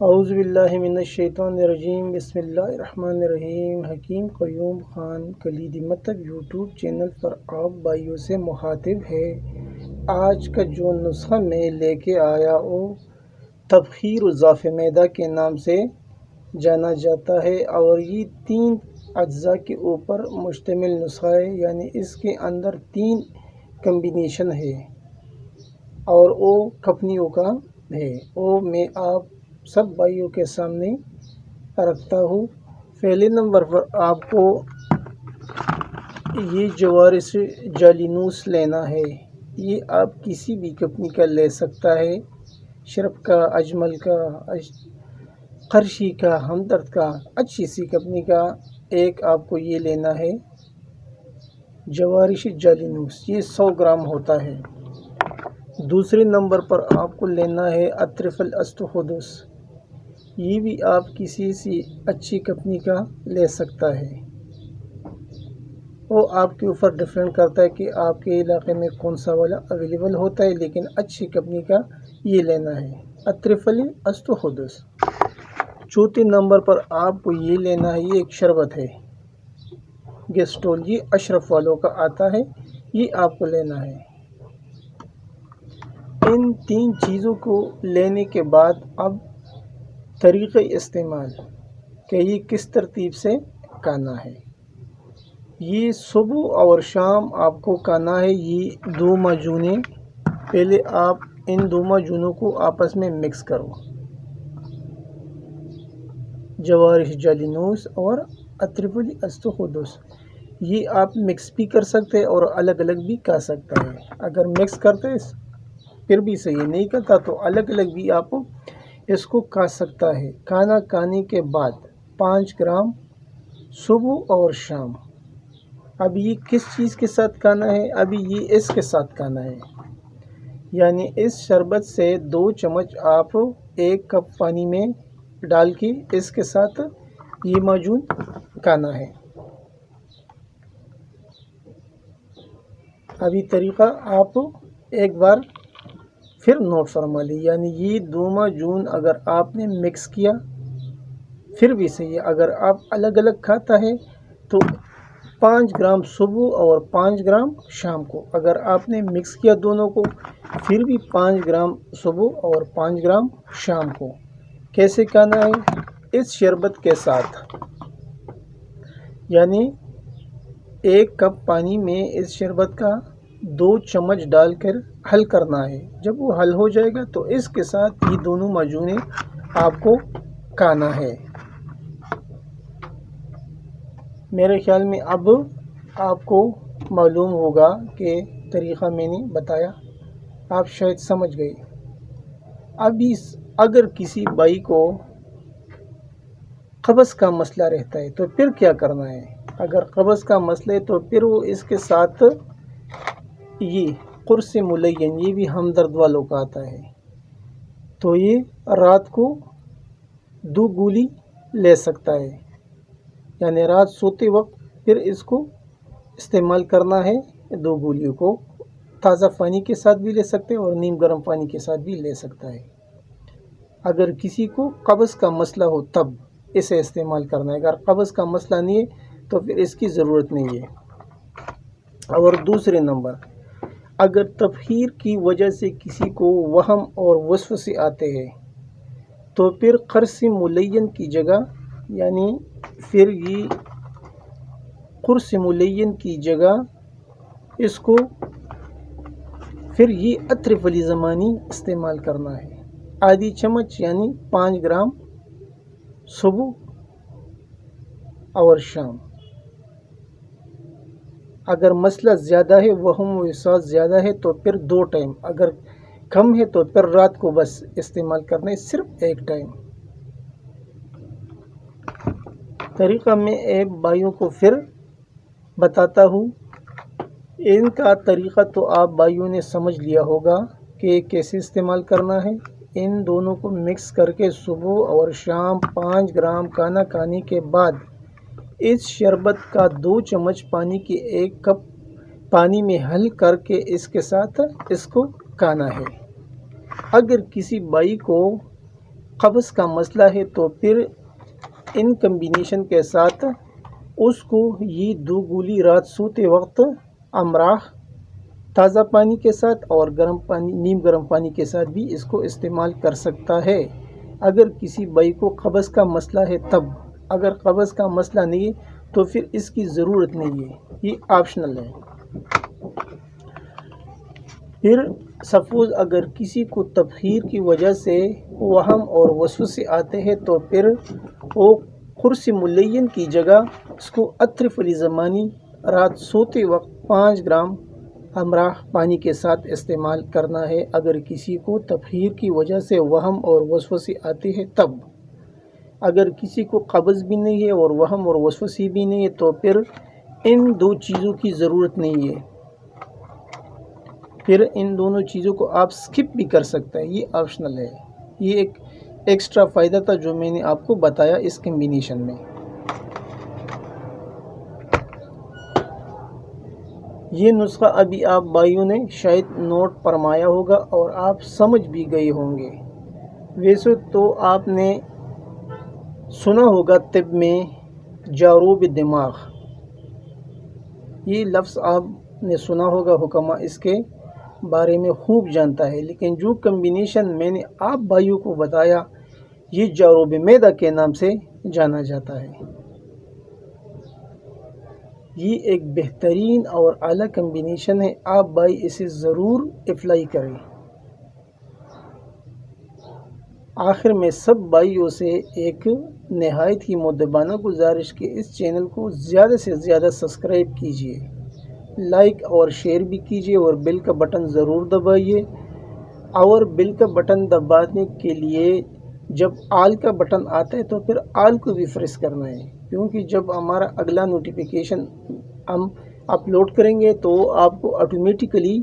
اعوذ باللہ من الشیطان الرجیم بسم اللہ الرحمن الرحیم۔ حکیم قیوم خان کلیدی مکتب یوٹیوب چینل پر آپ بھائیوں سے مخاطب ہے۔ آج کا جو نسخہ میں لے کے آیا وہ تبخیر اضافہ معدہ کے نام سے جانا جاتا ہے اور یہ 3 اجزاء کے اوپر مشتمل نسخہ ہے، یعنی اس کے اندر 3 کمبینیشن ہے اور وہ کھپنیوں کا ہے۔ وہ میں آپ سب بھائیوں کے سامنے رکھتا ہوں۔ پہلے نمبر پر آپ کو یہ جوار سے جالینوس لینا ہے۔ یہ آپ کسی بھی کمپنی کا لے سکتا ہے، شرف کا، اجمل کا، قرشی کا، ہمدرد کا، اچھی سی کمپنی کا ایک آپ کو یہ لینا ہے جوارش جالینوس، یہ 100 گرام ہوتا ہے۔ دوسرے نمبر پر آپ کو لینا ہے اطرف الاستخدس، یہ بھی آپ کسی سی اچھی کمپنی کا لے سکتا ہے۔ وہ آپ کے اوپر ڈیپینڈ کرتا ہے کہ آپ کے علاقے میں کون سا والا اویلیبل ہوتا ہے، لیکن اچھی کمپنی کا یہ لینا ہے اطرف الاستخدس۔ چوتھے نمبر پر آپ کو یہ لینا ہے، یہ ایک شربت ہے گیسٹول، یہ اشرف والوں کا آتا ہے، یہ آپ کو لینا ہے۔ ان 3 چیزوں کو لینے کے بعد اب طریقہ استعمال کہ یہ کس ترتیب سے کھانا ہے۔ یہ صبح اور شام آپ کو کھانا ہے، یہ 2 معجونیں۔ پہلے آپ ان 2 معجونوں کو آپس میں مکس کرو، جوارش جالینوس اور اطرف الاستخدس، یہ آپ مکس بھی کر سکتے ہیں اور الگ الگ بھی کھا سکتے ہیں۔ اگر مکس کرتے پھر بھی صحیح نہیں کرتا تو الگ الگ بھی آپ اس کو کھا سکتا ہے۔ کھانا کھانے کے بعد 5 گرام صبح اور شام۔ اب یہ کس چیز کے ساتھ کھانا ہے؟ ابھی یہ اس کے ساتھ کھانا ہے، یعنی اس شربت سے 2 چمچ آپ 1 کپ پانی میں ڈال کے اس کے ساتھ یہ معجون کھانا ہے۔ ابھی طریقہ آپ ایک بار پھر نوٹ فرما لی، یعنی یہ 2 معجون اگر آپ نے مکس کیا پھر بھی صحیح ہے۔ اگر آپ الگ الگ کھاتا ہے تو 5 گرام صبح اور 5 گرام شام کو، اگر آپ نے مکس کیا دونوں کو پھر بھی 5 گرام صبح اور 5 گرام شام کو۔ کیسے کھانا ہے؟ اس شربت کے ساتھ، یعنی 1 کپ پانی میں اس شربت کا 2 چمچ ڈال کر حل کرنا ہے۔ جب وہ حل ہو جائے گا تو اس کے ساتھ یہ دونوں معجونیں آپ کو کھانا ہے۔ میرے خیال میں اب آپ کو معلوم ہوگا کہ طریقہ میں نے بتایا، آپ شاید سمجھ گئے۔ ابھی اگر کسی بھائی کو قبض کا مسئلہ رہتا ہے تو پھر کیا کرنا ہے؟ اگر قبض کا مسئلہ ہے تو پھر وہ اس کے ساتھ یہ قرص ملین، یہ بھی ہمدرد والوں کا آتا ہے، تو یہ رات کو 2 گولی لے سکتا ہے، یعنی رات سوتے وقت پھر اس کو استعمال کرنا ہے۔ 2 گولیوں کو تازہ پانی کے ساتھ بھی لے سکتے ہیں اور نیم گرم پانی کے ساتھ بھی لے سکتا ہے۔ اگر کسی کو قبض کا مسئلہ ہو تب اسے استعمال کرنا ہے، اگر قبض کا مسئلہ نہیں ہے تو پھر اس کی ضرورت نہیں ہے۔ اور دوسرے نمبر، اگر تبخیر کی وجہ سے کسی کو وہم اور وسوسے آتے ہیں تو پھر قرص ملین کی جگہ، یعنی پھر یہ قرص ملین کی جگہ اس کو پھر یہ اطرف الزمانی استعمال کرنا ہے، آدھی چمچ، یعنی 5 گرام صبح اور شام۔ اگر مسئلہ زیادہ ہے، وہم و وسواس زیادہ ہے تو پھر 2 ٹائم، اگر کم ہے تو پھر رات کو بس استعمال کرنا ہے، صرف 1 ٹائم۔ طریقہ میں ایک بھائیوں کو پھر بتاتا ہوں۔ ان کا طریقہ تو آپ بھائیوں نے سمجھ لیا ہوگا کہ کیسے استعمال کرنا ہے۔ ان دونوں کو مکس کر کے صبح اور شام 5 گرام کھانا کھانے کے بعد اس شربت کا 2 چمچ پانی کے 1 کپ پانی میں حل کر کے اس کے ساتھ اس کو کھانا ہے۔ اگر کسی بھائی کو قبض کا مسئلہ ہے تو پھر ان کمبینیشن کے ساتھ اس کو یہ 2 گولی رات سوتے وقت امراح تازہ پانی کے ساتھ اور گرم پانی نیم گرم پانی کے ساتھ بھی اس کو استعمال کر سکتا ہے اگر کسی بھائی کو قبض کا مسئلہ ہے تب۔ اگر قبض کا مسئلہ نہیں ہے تو پھر اس کی ضرورت نہیں ہے، یہ آپشنل ہے۔ پھر سپوز اگر کسی کو تبخیر کی وجہ سے وہم اور وسوسے آتے ہیں تو پھر وہ قرص ملین کی جگہ اس کو عطر فلی زمانی رات سوتے وقت 5 گرام ہمراہ پانی کے ساتھ استعمال کرنا ہے اگر کسی کو تبخیر کی وجہ سے وہم اور وسوسے آتے ہیں تب۔ اگر کسی کو قبض بھی نہیں ہے اور وہم اور وسوسے بھی نہیں ہے تو پھر ان 2 چیزوں کی ضرورت نہیں ہے، پھر ان دونوں چیزوں کو آپ سکپ بھی کر سکتا ہے، یہ آپشنل ہے۔ یہ ایک ایکسٹرا فائدہ تھا جو میں نے آپ کو بتایا اس کمبینیشن میں۔ یہ نسخہ ابھی آپ بھائیوں نے شاید نوٹ فرمایا ہوگا اور آپ سمجھ بھی گئے ہوں گے۔ ویسے تو آپ نے سنا ہوگا طب میں جاروب دماغ، یہ لفظ آپ نے سنا ہوگا، حکمہ اس کے بارے میں خوب جانتا ہے، لیکن جو کمبینیشن میں نے آپ بھائیوں کو بتایا یہ جاروب معدہ کے نام سے جانا جاتا ہے۔ یہ ایک بہترین اور اعلیٰ کمبینیشن ہے، آپ بھائی اسے ضرور اپلائی کریں۔ آخر میں سب بھائیوں سے ایک نہایت ہی مؤدبانہ گزارش کہ اس چینل کو زیادہ سے زیادہ سبسکرائب کیجیے، لائک اور شیئر بھی کیجیے اور بیل کا بٹن ضرور دبائیے۔ اور بیل کا بٹن دبانے کے لیے جب آل کا بٹن آتا ہے تو پھر آل کو بھی پریس کرنا ہے، کیونکہ جب ہمارا اگلا نوٹیفیکیشن ہم اپلوڈ کریں گے تو آپ کو آٹومیٹیکلی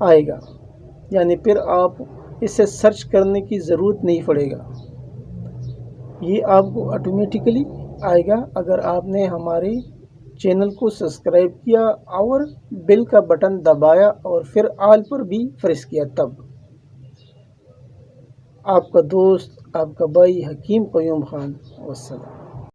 آئے گا، یعنی پھر آپ اسے سرچ کرنے کی ضرورت نہیں پڑے گا، یہ آپ کو آٹومیٹیکلی آئے گا اگر آپ نے ہمارے چینل کو سبسکرائب کیا اور بیل کا بٹن دبایا اور پھر آل پر بھی پریس کیا تب۔ آپ کا دوست، آپ کا بھائی حکیم قیوم خان، والسلام۔